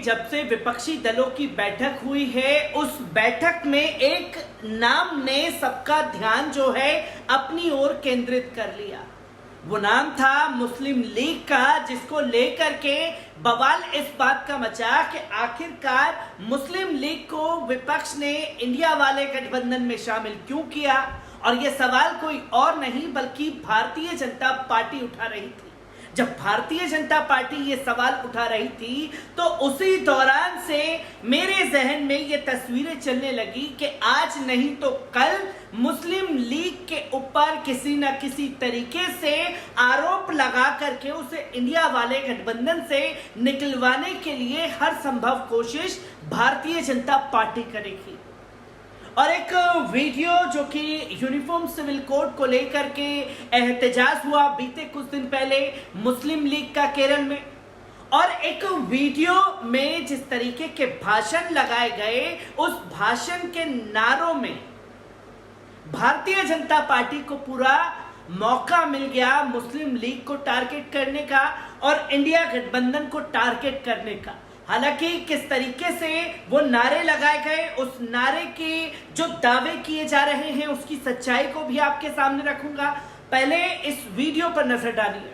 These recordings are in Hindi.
जब से विपक्षी दलों की बैठक हुई है, उस बैठक में एक नाम ने सबका ध्यान जो है अपनी ओर केंद्रित कर लिया। वो नाम था मुस्लिम लीग का, जिसको लेकर के बवाल इस बात का मचा कि आखिरकार मुस्लिम लीग को विपक्ष ने इंडिया वाले गठबंधन में शामिल क्यों किया। और यह सवाल कोई और नहीं बल्कि भारतीय जनता पार्टी उठा रही थी। जब भारतीय जनता पार्टी ये सवाल उठा रही थी तो उसी दौरान से मेरे जहन में ये तस्वीरें चलने लगी कि आज नहीं तो कल मुस्लिम लीग के ऊपर किसी न किसी तरीके से आरोप लगा करके उसे इंडिया वाले गठबंधन से निकलवाने के लिए हर संभव कोशिश भारतीय जनता पार्टी करेगी। और एक वीडियो जो कि यूनिफॉर्म सिविल कोड को लेकर के एहतजाज हुआ बीते कुछ दिन पहले मुस्लिम लीग का केरल में, और एक वीडियो में जिस तरीके के भाषण लगाए गए, उस भाषण के नारों में भारतीय जनता पार्टी को पूरा मौका मिल गया मुस्लिम लीग को टारगेट करने का और इंडिया गठबंधन को टारगेट करने का। हालांकि किस तरीके से वो नारे लगाए गए, उस नारे के जो दावे किए जा रहे हैं उसकी सच्चाई को भी आपके सामने रखूंगा। पहले इस वीडियो पर नजर डालिए।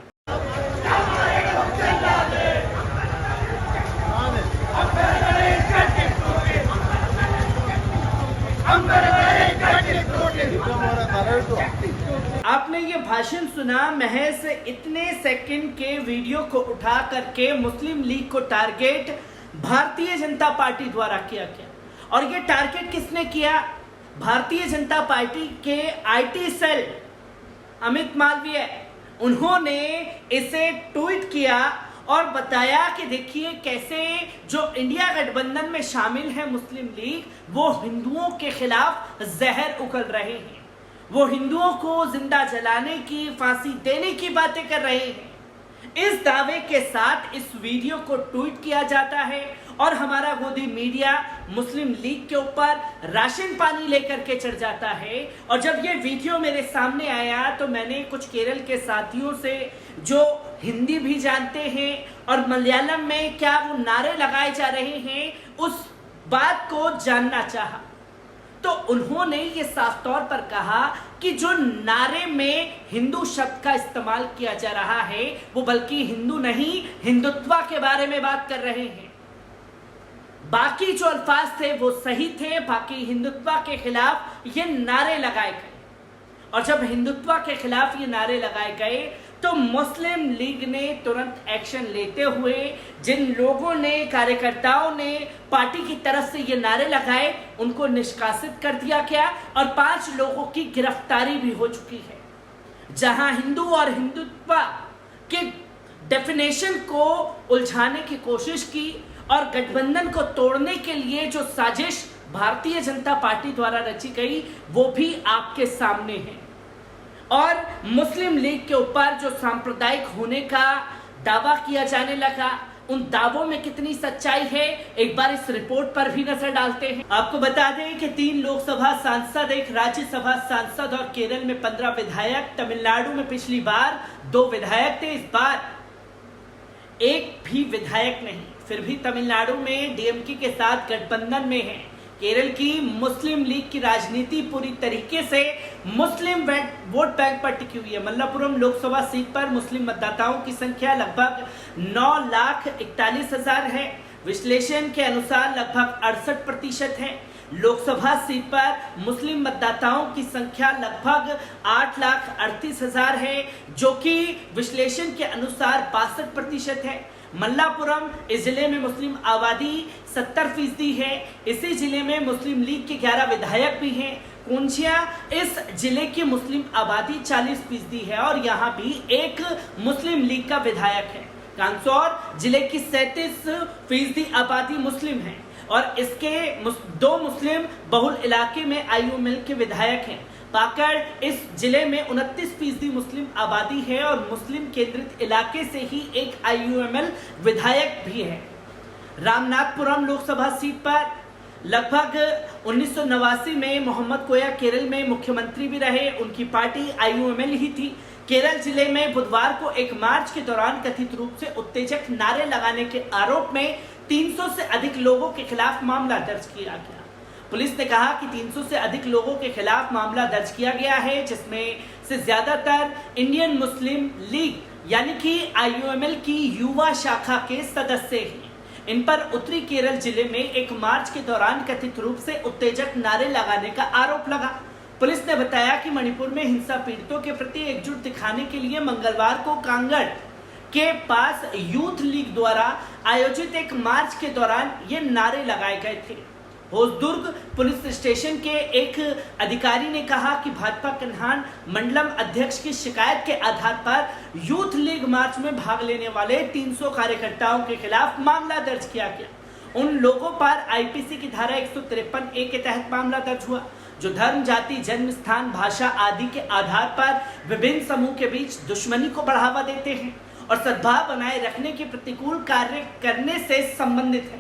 आपने ये भाषण सुना, महज इतने सेकंड के वीडियो को उठा करके मुस्लिम लीग को टारगेट भारतीय जनता पार्टी द्वारा किया गया। और ये टारगेट किसने किया? भारतीय जनता पार्टी के आईटी सेल अमित मालवीय, उन्होंने इसे ट्वीट किया और बताया कि देखिए कैसे जो इंडिया गठबंधन में शामिल है मुस्लिम लीग, वो हिंदुओं के खिलाफ जहर उगल रहे हैं, वो हिंदुओं को जिंदा जलाने की, फांसी देने की बातें कर रहे हैं। इस दावे के साथ इस वीडियो को ट्वीट किया जाता है और हमारा गोदी मीडिया मुस्लिम लीग के ऊपर राशन पानी लेकर के चढ़ जाता है। और जब ये वीडियो मेरे सामने आया तो मैंने कुछ केरल के साथियों से जो हिंदी भी जानते हैं और मलयालम में क्या वो नारे लगाए जा रहे हैं उस बात को जानना चाहा। तो उन्होंने ये साफ तौर पर कहा कि जो नारे में हिंदू शब्द का इस्तेमाल किया जा रहा है वो बल्कि हिंदू नहीं, हिंदुत्व के बारे में बात कर रहे हैं। बाकी जो अल्फाज थे वो सही थे, बाकी हिंदुत्व के खिलाफ ये नारे लगाए गए। और जब हिंदुत्व के खिलाफ ये नारे लगाए गए तो मुस्लिम लीग ने तुरंत एक्शन लेते हुए जिन लोगों ने, कार्यकर्ताओं ने पार्टी की तरफ से ये नारे लगाए, उनको निष्कासित कर दिया गया और 5 लोगों की गिरफ्तारी भी हो चुकी है। जहां हिंदू और हिंदुत्व के डेफिनेशन को उलझाने की कोशिश की और गठबंधन को तोड़ने के लिए जो साजिश भारतीय जनता पार्टी द्वारा रची गई वो भी आपके सामने है। और मुस्लिम लीग के ऊपर जो सांप्रदायिक होने का दावा किया जाने लगा, उन दावों में कितनी सच्चाई है, एक बार इस रिपोर्ट पर भी नजर डालते हैं। आपको बता दें कि 3 लोकसभा सांसद, 1 राज्यसभा सांसद और केरल में 15 विधायक, तमिलनाडु में पिछली बार 2 विधायक थे, इस बार एक भी विधायक नहीं। फिर भी तमिलनाडु में डीएमके के साथ गठबंधन में है। केरल की मुस्लिम लीग की राजनीति पूरी तरीके से मुस्लिम वोट बैंक पर टिकी हुई है। मल्लापुरम लोकसभा सीट पर मुस्लिम मतदाताओं की संख्या लगभग 9,41,000 है। विश्लेषण के अनुसार लगभग 68% है। लोकसभा सीट पर मुस्लिम मतदाताओं की संख्या लगभग 8,38,000 है, जो कि विश्लेषण के अनुसार 62% है। मल्लापुरम इस जिले में मुस्लिम आबादी 70% है। इसी जिले में मुस्लिम लीग के 11 विधायक भी हैं। कुंचिया इस जिले की मुस्लिम आबादी 40% है और यहाँ भी एक मुस्लिम लीग का विधायक है। कांसौर जिले की 37% आबादी मुस्लिम है और इसके 2 मुस्लिम बहुल इलाके में आईयूएमएल के विधायक हैं। पाकड़ इस जिले में 29% मुस्लिम आबादी है और मुस्लिम केंद्रित इलाके से ही एक आईयूएमएल विधायक भी है। रामनाथपुरम लोकसभा सीट पर लगभग 1989 में मोहम्मद कोया केरल में मुख्यमंत्री भी रहे, उनकी पार्टी आईयूएमएल ही थी। केरल जिले में बुधवार को एक मार्च के दौरान कथित रूप से उत्तेजक नारे लगाने के आरोप में 300 से अधिक लोगों के खिलाफ मामला दर्ज किया गया। पुलिस ने कहा कि 300 से अधिक लोगों के खिलाफ मामला दर्ज किया गया है, जिसमें से ज्यादातर इंडियन मुस्लिम लीग यानी कि IUML की युवा शाखा के सदस्य हैं। इन पर उत्तरी केरल जिले में एक मार्च के दौरान कथित रूप से उत्तेजक नारे लगाने का आरोप लगा। पुलिस ने बताया कि मणिपुर में हिंसा पीड़ितों के प्रति एकजुट दिखाने के लिए मंगलवार को कांगड़ के पास यूथ लीग द्वारा आयोजित एक मार्च के दौरान ये नारे लगाए गए थे। होसदुर्ग पुलिस स्टेशन के एक अधिकारी ने कहा कि भाजपा कन्हान मंडलम अध्यक्ष की शिकायत के आधार पर यूथ लीग मार्च में भाग लेने वाले 300 कार्यकर्ताओं के खिलाफ मामला दर्ज किया गया। उन लोगों पर IPC की धारा 153A के तहत मामला दर्ज हुआ, जो धर्म, जाति, जन्म स्थान, भाषा आदि के आधार पर विभिन्न समूह के बीच दुश्मनी को बढ़ावा देते हैं और सद्भाव बनाए रखने के प्रतिकूल कार्य करने से संबंधित है।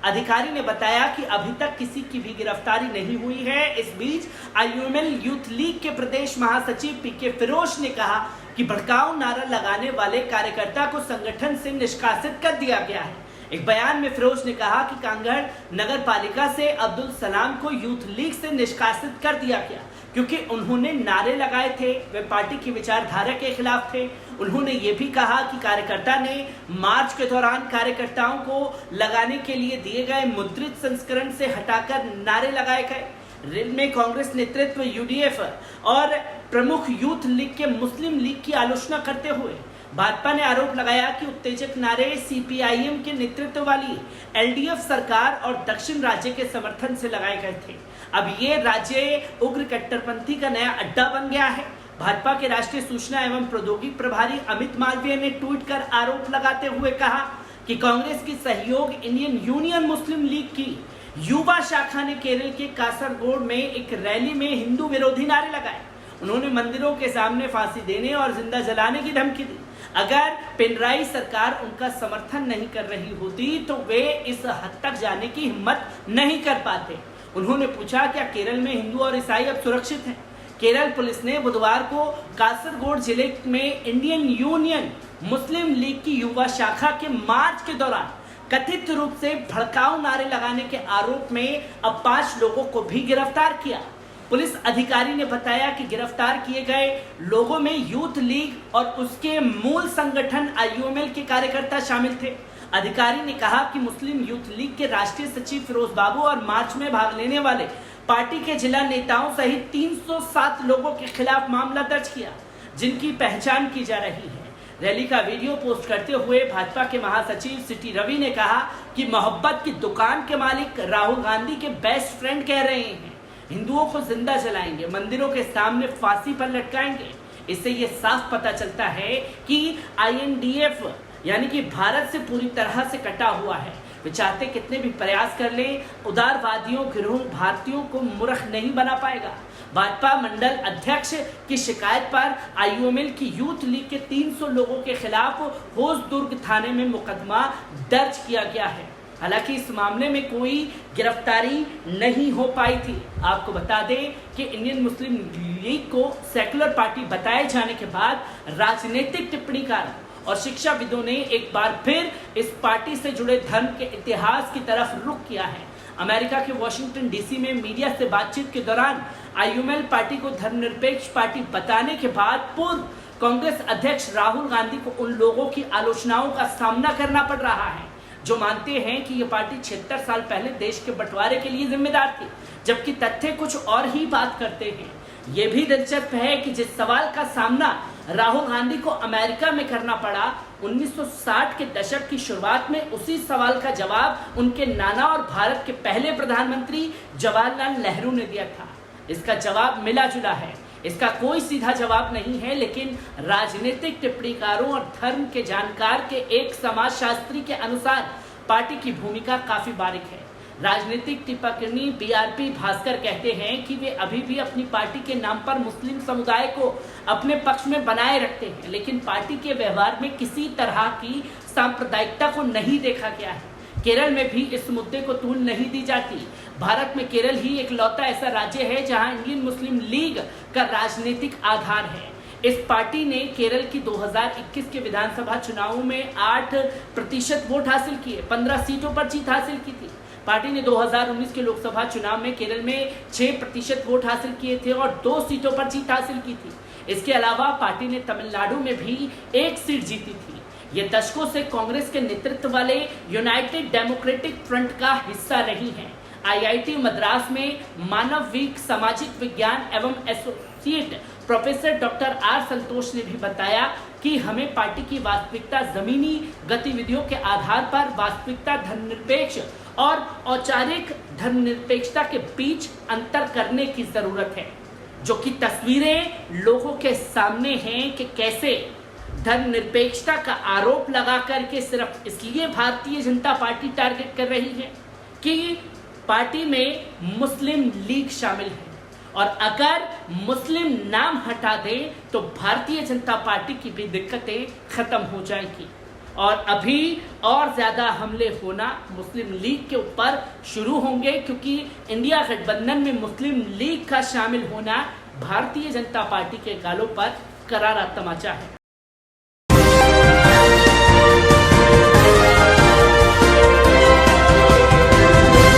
अधिकारी ने बताया कि अभी तक किसी की भी गिरफ्तारी नहीं हुई है। इस बीच IUML यूथ लीग के प्रदेश महासचिव PK फिरोज ने कहा कि भड़काऊ नारा लगाने वाले कार्यकर्ता को संगठन से निष्कासित कर दिया गया है। एक बयान में फिरोज ने कहा कि कांगड़ नगर पालिका से अब्दुल सलाम को यूथ लीग से निष्कासित कर दिया गया क्योंकि उन्होंने नारे लगाए थे, वे पार्टी की विचारधारा के खिलाफ थे। उन्होंने ये भी कहा कि कार्यकर्ता ने मार्च के दौरान कार्यकर्ताओं को लगाने के लिए दिए गए मुद्रित संस्करण से हटाकर नारे लगाए गए। रेल में कांग्रेस नेतृत्व UDF और प्रमुख यूथ लीग के मुस्लिम लीग की आलोचना करते हुए भाजपा ने आरोप लगाया कि उत्तेजक नारे CPIM के नेतृत्व वाली LDF सरकार और दक्षिण राज्य के समर्थन से लगाए गए थे। अब ये राज्य उग्र कट्टरपंथी का नया अड्डा बन गया है। भाजपा के राष्ट्रीय सूचना एवं प्रौद्योगिकी प्रभारी अमित मालवीय ने ट्वीट कर आरोप लगाते हुए कहा कि कांग्रेस की सहयोग इंडियन यूनियन मुस्लिम लीग की युवा शाखा ने केरल के कासरगोड में एक रैली में हिंदू विरोधी नारे लगाए। उन्होंने मंदिरों के सामने फांसी देने और जिंदा जलाने की धमकी दी। अगर पिनराई सरकार उनका समर्थन नहीं कर रही होती तो वे इस हद तक जाने की हिम्मत नहीं कर पाते। उन्होंने पूछा क्या केरल में हिंदू और ईसाई अब सुरक्षित हैं? केरल पुलिस ने बुधवार को कासरगोड जिले में इंडियन यूनियन मुस्लिम लीग की युवा शाखा के मार्च के दौरान कथित रूप से भड़काऊ नारे लगाने के आरोप में अब 5 लोगों को भी गिरफ्तार किया। पुलिस अधिकारी ने बताया कि गिरफ्तार किए गए लोगों में यूथ लीग और उसके मूल संगठन IUML के कार्यकर्ता शामिल थे। अधिकारी ने कहा कि मुस्लिम यूथ लीग के राष्ट्रीय सचिव फिरोज बाबू और मार्च में भाग लेने वाले पार्टी के जिला नेताओं सहित 307 लोगों के खिलाफ मामला दर्ज किया, जिनकी पहचान की जा रही है। रैली का वीडियो पोस्ट करते हुए भाजपा के महासचिव सिटी रवि ने कहा कि मोहब्बत की दुकान के मालिक राहुल गांधी के बेस्ट फ्रेंड कह रहे हैं हिंदुओं को जिंदा जलाएंगे, मंदिरों के सामने फांसी पर लटकाएंगे। इससे ये साफ पता चलता है कि INDF यानी कि भारत से पूरी तरह से कटा हुआ है। वे चाहते कितने भी प्रयास कर ले, उदारवादियों गिरोह भारतीयों को मूर्ख नहीं बना पाएगा। भाजपा मंडल अध्यक्ष की शिकायत पर IUML की यूथ लीग के 300 लोगों के खिलाफ होसदुर्ग थाने में मुकदमा दर्ज किया गया है। हालांकि इस मामले में कोई गिरफ्तारी नहीं हो पाई थी। आपको बता दें कि इंडियन मुस्लिम लीग को सेकुलर पार्टी बताए जाने के बाद राजनीतिक टिप्पणीकार और शिक्षाविदों ने एक बार फिर इस पार्टी से जुड़े धर्म के इतिहास की तरफ रुख किया है। अमेरिका के वॉशिंगटन DC में मीडिया से बातचीत के दौरान IUML पार्टी को धर्मनिरपेक्ष पार्टी बताने के बाद पूर्व कांग्रेस अध्यक्ष राहुल गांधी को उन लोगों की आलोचनाओं का सामना करना पड़ रहा है जो मानते हैं कि यह पार्टी 76 साल पहले देश के बंटवारे के लिए जिम्मेदार थी, जबकि तथ्य कुछ और ही बात करते हैं। यह भी दिलचस्प है कि जिस सवाल का सामना राहुल गांधी को अमेरिका में करना पड़ा, 1960 के दशक की शुरुआत में उसी सवाल का जवाब उनके नाना और भारत के पहले प्रधानमंत्री जवाहरलाल नेहरू ने दिया था। इसका जवाब मिला जुला है, इसका कोई सीधा जवाब नहीं है, लेकिन राजनीतिक टिप्पणीकारों और धर्म के जानकार के एक समाजशास्त्री के अनुसार पार्टी की भूमिका काफी बारीक है। राजनीतिक टिप्पणी BRP भास्कर कहते हैं कि वे अभी भी अपनी पार्टी के नाम पर मुस्लिम समुदाय को अपने पक्ष में बनाए रखते हैं, लेकिन पार्टी के व्यवहार में किसी तरह की सांप्रदायिकता को नहीं देखा गया है। केरल में भी इस मुद्दे को तूल नहीं दी जाती। भारत में केरल ही एक लौता ऐसा राज्य है जहां इंडियन मुस्लिम लीग का राजनीतिक आधार है। इस पार्टी ने केरल की 2021 के विधानसभा चुनावों में 8% वोट हासिल किए, 15 सीटों पर जीत हासिल की थी। पार्टी ने 2019 के लोकसभा चुनाव में केरल में 6% वोट हासिल किए थे और 2 सीटों पर जीत हासिल की थी। इसके अलावा पार्टी ने तमिलनाडु में भी 1 सीट जीती थी। ये दशकों से कांग्रेस के नेतृत्व वाले यूनाइटेड डेमोक्रेटिक फ्रंट का हिस्सा रही हैं। आईआईटी मद्रास में मानविक सामाजिक विज्ञान एवं एसोसिएट प्रोफेसर डॉक्टर आर संतोष ने भी बताया कि हमें पार्टी की वास्तविकता जमीनी गतिविधियों के आधार पर वास्तविकता धर्मनिरपेक्ष और औपचारिक धर्मनिरपेक्षता के बीच अंतर करने की जरूरत है, जो कि तस्वीरें लोगों के सामने हैं कि कैसे धर्मनिरपेक्षता का आरोप लगा करके सिर्फ इसलिए भारतीय जनता पार्टी टारगेट कर रही है कि पार्टी में मुस्लिम लीग शामिल है, और अगर मुस्लिम नाम हटा दे तो भारतीय जनता पार्टी की भी दिक्कतें खत्म हो जाएगी और अभी और ज्यादा हमले होना मुस्लिम लीग के ऊपर शुरू होंगे, क्योंकि इंडिया गठबंधन में मुस्लिम लीग का शामिल होना भारतीय जनता पार्टी के गालों पर करारा तमाचा है।